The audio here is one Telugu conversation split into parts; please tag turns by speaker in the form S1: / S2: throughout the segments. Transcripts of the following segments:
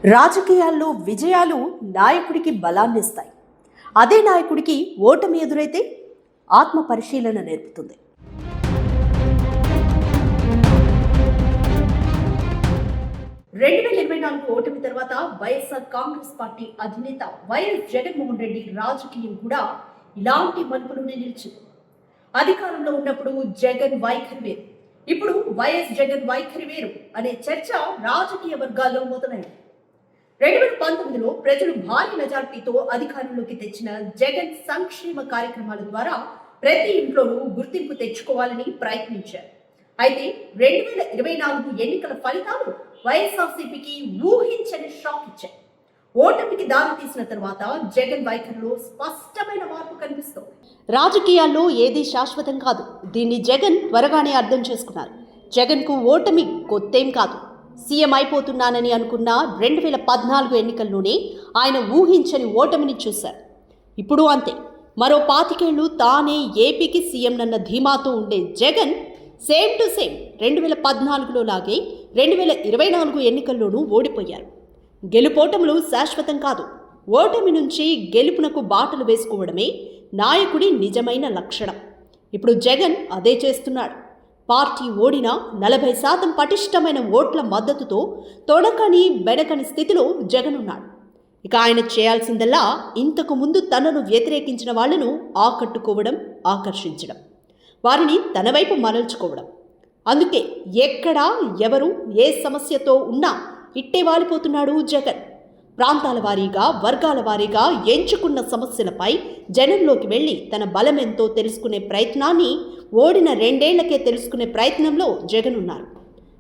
S1: రాజకీయాల్లో విజయాలు నాయకుడికి బలాన్నిస్తాయి. అదే నాయకుడికి ఓటమి ఎదురైతే ఆత్మ పరిశీలన నేర్పుతుంది. రెండు వేల 2024 ఓటమి తర్వాత వైఎస్ఆర్ కాంగ్రెస్ పార్టీ అధినేత వైఎస్ జగన్మోహన్ రెడ్డి రాజకీయం కూడా ఇలాంటి మలుపులోనే నిలిచింది. అధికారంలో ఉన్నప్పుడు జగన్ వైఖరి వేరు, ఇప్పుడు వైఎస్ జగన్ వైఖరి వేరు అనే చర్చ రాజకీయ వర్గాల్లో మొదలైంది. 2019లో ప్రజలు భారీ మెజార్టీతో అధికారంలోకి తెచ్చిన జగన్ సంక్షేమ కార్యక్రమాల ద్వారా ప్రతి ఇంట్లోనూ గుర్తింపు తెచ్చుకోవాలని ప్రయత్నించారు. అయితే 2024 ఎన్నికల ఫలితాలు వైఎస్ఆర్సీపీకి ఊహించని షాక్ ఇచ్చాయి. ఓటమికి దారి తీసిన తర్వాత జగన్ వైఖరిలో స్పష్టమైన మార్పు కనిపిస్తోంది. రాజకీయాల్లో ఏది శాశ్వతం కాదు. దీన్ని జగన్ త్వరగానే అర్థం చేసుకున్నారు. జగన్కు ఓటమి కొత్తేం కాదు. సీఎం అయిపోతున్నానని అనుకున్న 2014 ఎన్నికల్లోనే ఆయన ఊహించని ఓటమిని చూశారు. ఇప్పుడు అంతే. మరో 25 ఏళ్లు తానే ఏపీకి సీఎంనన్న ధీమాతో ఉండే జగన్ సేమ్ టు సేమ్ 2014లో లాగే 2024 ఎన్నికల్లోనూ ఓడిపోయారు. గెలుపోటములు శాశ్వతం కాదు. ఓటమి నుంచి గెలుపునకు బాటలు వేసుకోవడమే నాయకుడి నిజమైన లక్షణం. ఇప్పుడు జగన్ అదే చేస్తున్నాడు. పార్టీ ఓడినా 40% పటిష్టమైన ఓట్ల మద్దతుతో తొడకని బెడకని స్థితిలో జగన్ ఉన్నాడు. ఇక ఆయన చేయాల్సిందల్లా ఇంతకు ముందు తనను వ్యతిరేకించిన వాళ్లను ఆకట్టుకోవడం, ఆకర్షించడం, వారిని తన వైపు మరల్చుకోవడం. అందుకే ఎక్కడా ఎవరు ఏ సమస్యతో ఉన్నా ఇట్టే వాలిపోతున్నాడు జగన్. ప్రాంతాల వారీగా, వర్గాల వారీగా ఎంచుకున్న సమస్యలపై జనంలోకి వెళ్లి తన బలమెంతో తెలుసుకునే ప్రయత్నాన్ని ఓడిన 2 ఏళ్లకే తెలుసుకునే ప్రయత్నంలో జగన్ ఉన్నారు.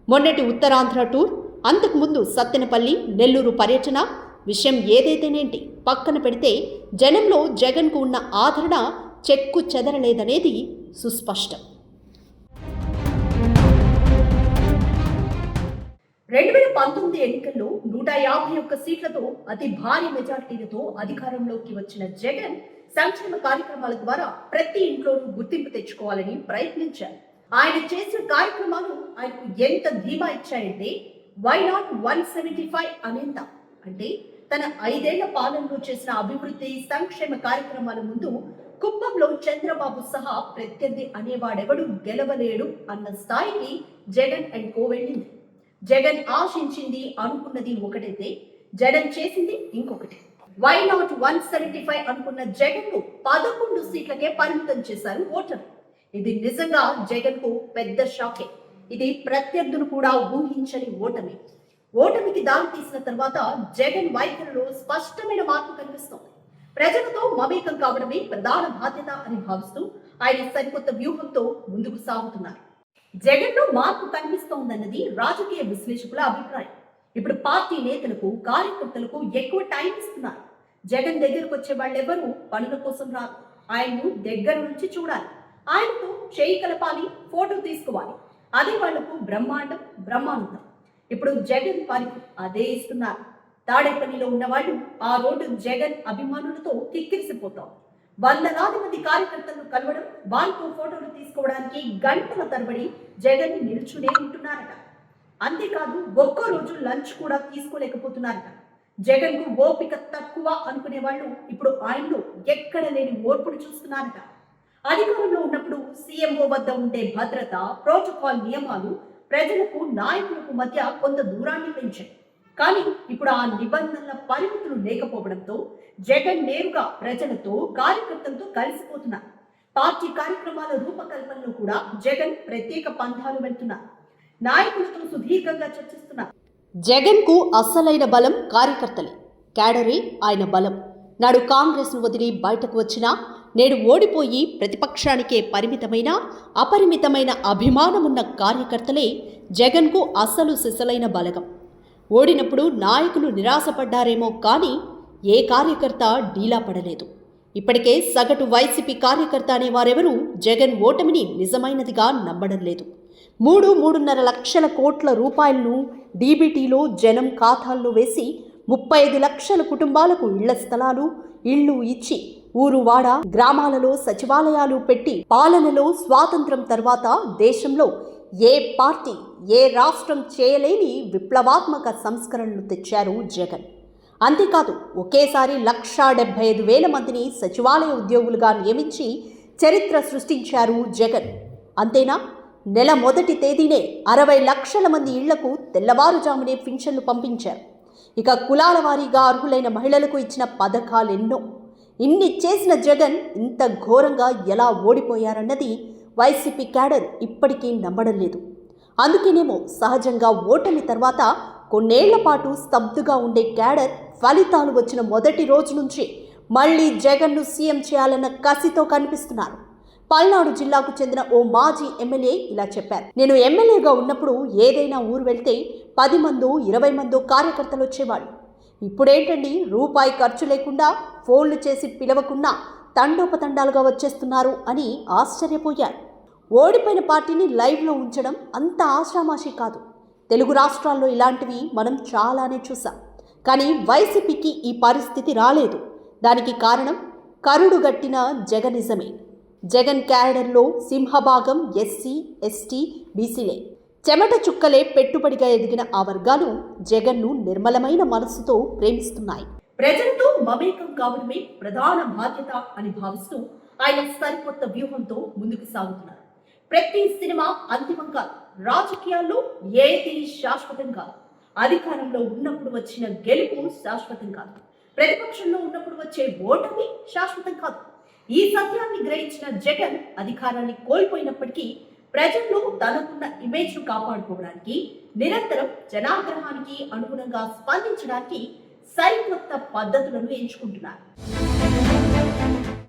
S1: మొన్నటి ఉత్తరాంధ్ర టూర్, అంతకుముందు సత్తెనపల్లి, నెల్లూరు పర్యటన విషయం ఏదైతేనేంటి పక్కన పెడితే జనంలో జగన్కు ఉన్న ఆదరణ చెక్కు చెదరలేదనేది సుస్పష్టం. 2019 ఎన్నికల్లో 151 సీట్లతో అతి భారీ మెజార్టీలతో అధికారంలోకి వచ్చిన జగన్ సంక్షేమ కార్యక్రమాల ద్వారా ప్రతి ఇంట్లోనూ గుర్తింపు తెచ్చుకోవాలని ప్రయత్నించారు. ఆయన చేసిన కార్యక్రమాలు ఆయనకు ఎంత ధీమా ఇచ్చాయంటే వై నాట్ 175 అనేంత. అంటే తన 5 ఏళ్ల పాలనలో చేసిన అభివృద్ధి సంక్షేమ కార్యక్రమాల ముందు కుప్పంలో చంద్రబాబు సహా ప్రత్యర్థి అనేవాడెవడు గెలవలేడు అన్న స్థాయికి జగన్ అండ్ కో వెళ్ళింది. జగన్ ఆశించింది, అనుకున్నది ఒకటైతే జగన్ చేసింది ఇంకొకటి. వై నాట్ 175 అనుకున్న జగన్ కు 11 సీట్లకే పరిమితం చేశారు ఓటర్లు. ఇది నిజంగా జగన్ కు పెద్ద షాకే. ఇది ప్రత్యర్థులు కూడా ఊహించని ఓటమి. ఓటమికి దారి తీసిన తర్వాత జగన్ వైఖరిలో స్పష్టమైన మార్పు కనిపిస్తోంది. ప్రజలతో మమేకం కావడమే ప్రధాన బాధ్యత అని భావిస్తూ ఆయన సరికొత్త వ్యూహంతో ముందుకు సాగుతున్నారు. జగన్ లో మార్పు కనిపిస్తోందన్నది రాజకీయ విశ్లేషకుల అభిప్రాయం. ఇప్పుడు పార్టీ నేతలకు, కార్యకర్తలకు ఎక్కువ టైం ఇస్తున్నారు. జగన్ దగ్గరకు వచ్చే వాళ్ళెవరూ పనుల కోసం రారు. ఆయన్ను దగ్గర నుంచి చూడాలి, ఆయనతో చేయి కలపాలి, ఫోటో తీసుకోవాలి. అదే వాళ్లకు బ్రహ్మానందం. ఇప్పుడు జగన్ వారికి అదే ఇస్తున్నారు. తాడేపల్లిలో ఉన్నవాళ్ళు ఆ రోడ్డు జగన్ అభిమానులతో కిక్కిరిసిపోతాం. వందలాది మంది కార్యకర్తలను కలవడం, వారితో ఫోటోలు తీసుకోవడానికి గంటల తరబడి జగన్ నిల్చునే ఉంటున్నారట. అంతేకాదు ఒక్కో రోజు లంచ్ కూడా తీసుకోలేకపోతున్నారట. జగన్ కు ఓపిక తక్కువ అనుకునే వాళ్ళు ఇప్పుడు ఆయనలో ఎక్కడ లేని ఓర్పును చూస్తున్నారట. అధికారంలో ఉన్నప్పుడు సీఎంఓ వద్ద ఉండే భద్రత, ప్రోటోకాల్ నియమాలు ప్రజలకు, నాయకులకు మధ్య కొంత దూరాన్ని పెంచాయి. కానీ ఇప్పుడు ఆ నిబంధనల పరిమితులు లేకపోవడంతో జగన్ నేరుగా ప్రజలతో, కార్యకర్తలతో కలిసిపోతున్నారు. పార్టీ కార్యక్రమాల రూపకల్పనలో కూడా జగన్ ప్రత్యేక పంథాలు వెళ్తున్నారు. నాయకులతో సుదీర్ఘంగా చర్చిస్తున్నారు. జగన్ కు అసలైన బలం కార్యకర్తలే. క్యాడరే ఆయన బలం. నాడు కాంగ్రెస్ ను వదిలి బయటకు వచ్చినా నేడు ఓడిపోయి ప్రతిపక్షానికే పరిమితమైన, అపరిమితమైన అభిమానమున్న కార్యకర్తలే జగన్ కు అసలు సిసలైన బలగం. ఓడినప్పుడు నాయకులు నిరాశపడ్డారేమో కానీ ఏ కార్యకర్త డీలా పడలేదు. ఇప్పటికే సగటు వైసీపీ కార్యకర్త అనే వారెవరూ జగన్ ఓటమిని నిజమైనదిగా నమ్మడం లేదు. 3.5 లక్షల కోట్ల రూపాయలను డీబీటీలో జనం ఖాతాల్లో వేసి 35 లక్షల కుటుంబాలకు ఇళ్ల స్థలాలు, ఇళ్లు ఇచ్చి ఊరు వాడ గ్రామాలలో సచివాలయాలు పెట్టి పాలనలో స్వాతంత్రం తర్వాత దేశంలో ఏ పార్టీ, ఏ రాష్ట్రం చేయలేని విప్లవాత్మక సంస్కరణలు తెచ్చారు జగన్. అంతేకాదు, ఒకేసారి 1,75,000 మందిని సచివాలయ ఉద్యోగులుగా నియమించి చరిత్ర సృష్టించారు జగన్. అంతేనా, నెల మొదటి తేదీనే 60 లక్షల మంది ఇళ్లకు తెల్లవారుజామునే పింఛన్లు పంపించారు. ఇక కులాల వారీగా అర్హులైన మహిళలకు ఇచ్చిన పథకాలెన్నో. ఇన్ని చేసిన జగన్ ఇంత ఘోరంగా ఎలా ఓడిపోయారన్నది వైసీపీ క్యాడర్ ఇప్పటికీ నమ్మడం లేదు. అందుకేనేమో సహజంగా ఓటమి తర్వాత కొన్నేళ్ల పాటు స్తబ్దుగా ఉండే క్యాడర్ ఫలితాలు వచ్చిన మొదటి రోజు నుంచి మళ్లీ జగన్ను సీఎం చేయాలన్న కసితో కనిపిస్తున్నారు. పల్నాడు జిల్లాకు చెందిన ఓ మాజీ ఎమ్మెల్యే ఇలా చెప్పారు. నేను ఎమ్మెల్యేగా ఉన్నప్పుడు ఏదైనా ఊరు వెళ్తే 10 మందో 20 మందో కార్యకర్తలు వచ్చేవాళ్ళు. ఇప్పుడేంటండి, రూపాయి ఖర్చు లేకుండా ఫోన్లు చేసి పిలవకుండా తండోపతండాలుగా వచ్చేస్తున్నారు అని ఆశ్చర్యపోయారు. ఓడిపోయిన పార్టీని లైవ్లో ఉంచడం అంత ఆషామాషి కాదు. తెలుగు రాష్ట్రాల్లో ఇలాంటివి మనం చాలానే చూసాం. కానీ వైసీపీకి ఈ పరిస్థితి రాలేదు. దానికి కారణం కరుడుగట్టిన జగనిజమే. జగన్ క్యాడర్లో సింహభాగం ఎస్సీ, ఎస్టీ, బీసీలే. చెమట చుక్కలే పెట్టుబడిగా ఎదిగిన ఆ వర్గాలు జగన్ను నిర్మలమైన మనసుతో ప్రేమిస్తున్నాయి. ప్రజలతో మమేకం కావడమే ప్రధాన బాధ్యత అని భావిస్తూ ఆయన సరికొత్త వ్యూహంతో ముందుకు సాగుతున్నారు. ప్రతి సినిమా అంతిమం కాదు, రాజకీయాల్లో ఏది శాశ్వతం కాదు. అధికారంలో ఉన్నప్పుడు వచ్చిన గెలుపు శాశ్వతం కాదు, ప్రతిపక్షంలో ఉన్నప్పుడు వచ్చే ఓటమి శాశ్వతం కాదు. ఈ సత్యాన్ని గ్రహించిన జగన్ అధికారాన్ని కోల్పోయినప్పటికీ ప్రజల్లో తనకున్న ఇమేజ్ను కాపాడుకోవడానికి, నిరంతరం జనాగ్రహానికి అనుగుణంగా స్పందించడానికి సరికొత్త పద్ధతులను ఎంచుకుంటున్నారు.